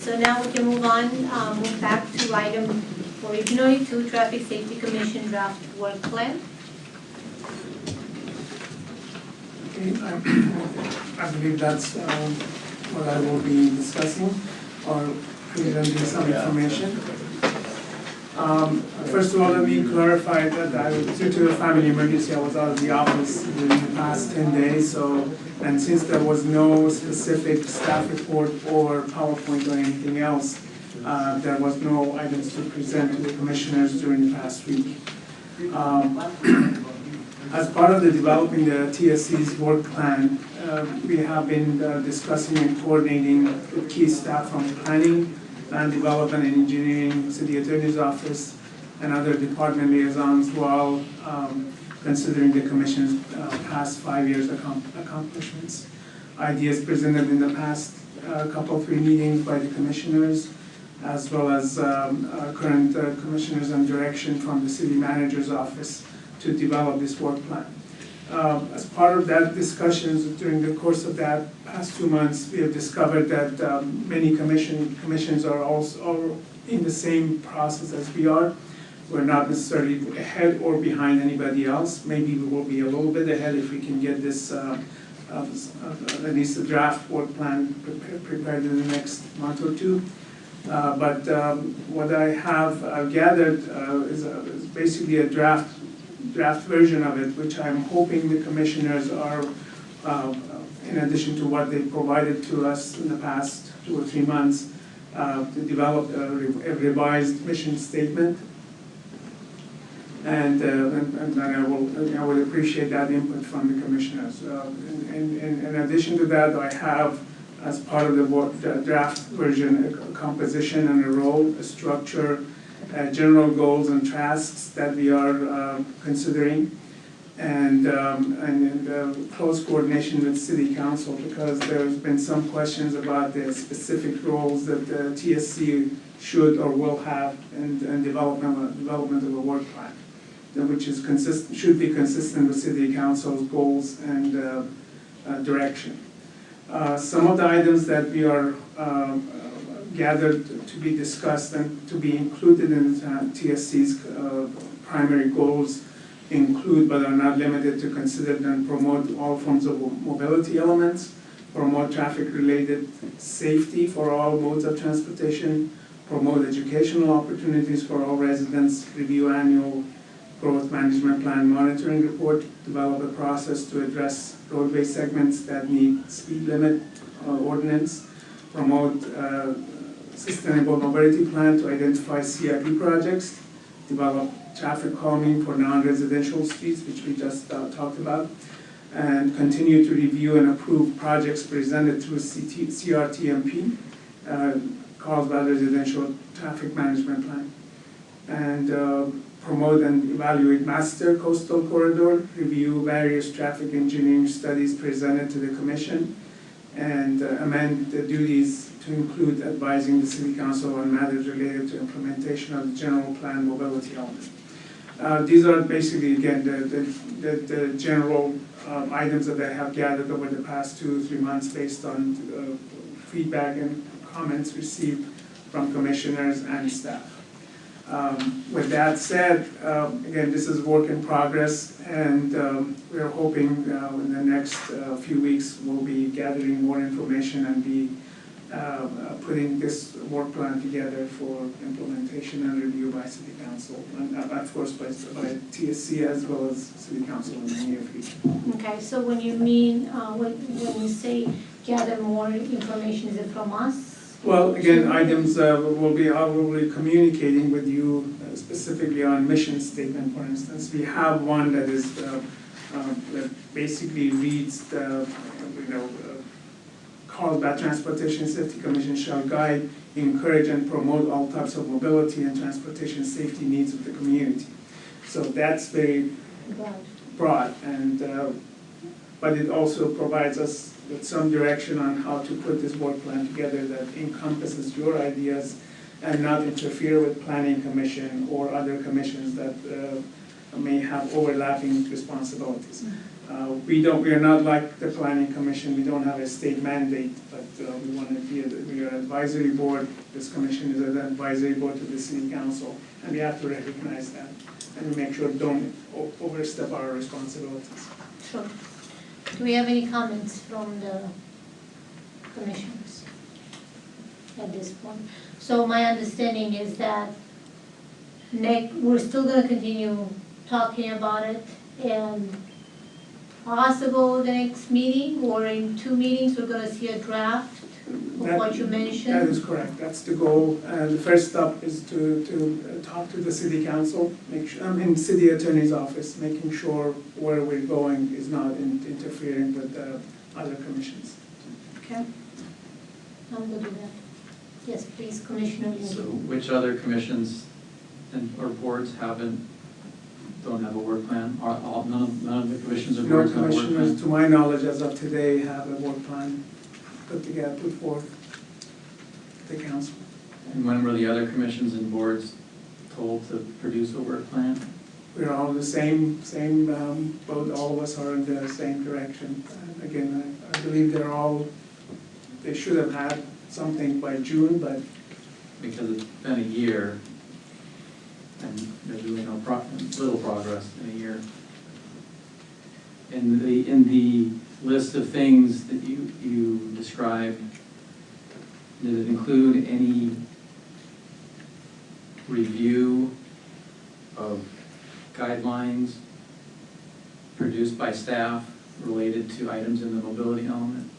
So now we can move on, move back to item 42, Traffic Safety Commission draft work plan. Okay, I believe that's what I will be discussing or presenting some information. First of all, let me clarify that due to a family emergency, I was out of the office during the past 10 days. And since there was no specific staff report or PowerPoint or anything else, there was no items to present to the commissioners during the past week. As part of the developing the TSC's work plan, we have been discussing and coordinating with key staff from planning, land development and engineering, city attorney's office, and other department liaisons while considering the commission's past 5 years accomplishments. Ideas presented in the past three meetings by the commissioners, as well as current commissioners and direction from the city manager's office to develop this work plan. As part of that discussions during the course of that past 2 months, we have discovered that many commissions are also in the same process as we are. We're not necessarily ahead or behind anybody else. Maybe we will be a little bit ahead if we can get this, at least a draft work plan prepared in the next month or two. But what I have gathered is basically a draft version of it, which I'm hoping the commissioners are, in addition to what they provided to us in the past 2 or 3 months, to develop a revised mission statement. And I would appreciate that input from the commissioners. In addition to that, I have, as part of the draft version, a composition and a role, a structure, general goals and tasks that we are considering, and in close coordination with City Council, because there's been some questions about the specific roles that the TSC should or will have in development of a work plan, which is should be consistent with City Council's goals and direction. Some of the items that we are gathered to be discussed and to be included in TSC's primary goals include, but are not limited to, consider and promote all forms of mobility elements, promote traffic-related safety for all modes of transportation, promote educational opportunities for all residents, review annual growth management plan monitoring report, develop a process to address roadway segments that need speed limit ordinance, promote sustainable mobility plan to identify CIP projects, develop traffic calming for non-residential streets, which we just talked about, and continue to review and approve projects presented through CRTMP, Carlsbad Residential Traffic Management Plan, and promote and evaluate master coastal corridor, review various traffic engineering studies presented to the commission, and amend the duties to include advising the City Council on matters related to implementation of the general plan mobility element. These are basically, again, the general items that I have gathered over the past 2 or 3 months based on feedback and comments received from commissioners and staff. With that said, again, this is work in progress, and we're hoping in the next few weeks we'll be gathering more information and be putting this work plan together for implementation and review by City Council, and of course by TSC as well as City Council in the near future. Okay, so when you mean, when you say gather more information, is it from us? Well, again, items I will be communicating with you specifically on mission statement, for instance. We have one that is that basically reads the, Carlsbad Transportation Safety Commission shall guide, encourage, and promote all types of mobility and transportation safety needs of the community. So that's very broad, and but it also provides us with some direction on how to put this work plan together that encompasses your ideas and not interfere with Planning Commission or other commissions that may have overlapping responsibilities. We are not like the planning commission, we don't have a state mandate, but we want to be, we are an advisory board. This commission is an advisory board to the city council, and we have to recognize that, and make sure don't overstep our responsibilities. Sure. Do we have any comments from the commissioners at this point? So my understanding is that we're still gonna continue talking about it, and possible the next meeting or in 2 meetings, we're gonna see a draft of what you mentioned? That is correct, that's the goal. The first step is to talk to the city council, make sure, city attorney's office, making sure where we're going is not interfering with other commissions. Okay. I'm good with that. Yes, please, Commissioner Lee. So which other commissions or boards don't have a work plan? None of the commissions or No boards have a work commissioners, plan? to my knowledge, as of today, have a work plan put forth to the council. And when were the other commissions and boards told to produce a work plan? We're all the same boat, all of us are in the same direction. And again, I believe they should have had something by June, but Because it's been a year and there's really little progress in a year. In the list of things that you described, did it include any review of guidelines produced by staff related to items in the mobility element?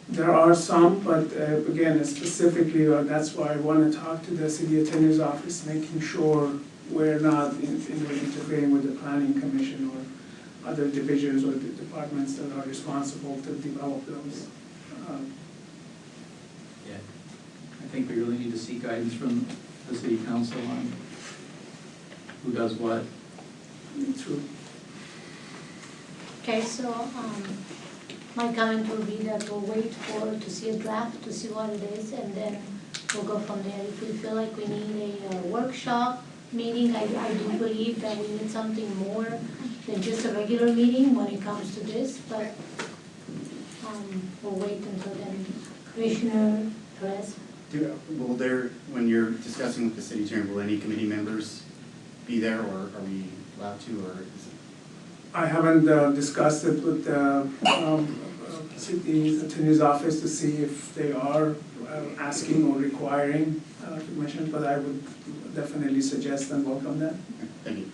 there are some, but again, specifically, that's why I want to talk to the city attorney's office, making sure we're not interfering with the planning commission or other divisions or the departments that are responsible to develop those. Yeah. I think we really need to seek guidance from the city council on who does what. True. Okay, so, my comment will be that we'll wait to see a draft, to see what it is, and then we'll go from there. If we feel like we need a workshop meeting, I do believe that we need something more than just a regular meeting when it comes to this, but we'll wait until then. Commissioner Perez? Will there, when you're discussing with the city attorney, will any committee members be there, or are we allowed to, or is it? I haven't discussed it with the city attorney's office to see if they are asking or requiring commission, but I would definitely suggest and welcome that. Thank you.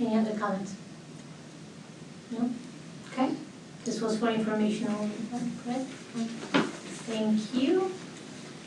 Any other comments? No? Okay. This was for informational, correct? Thank you.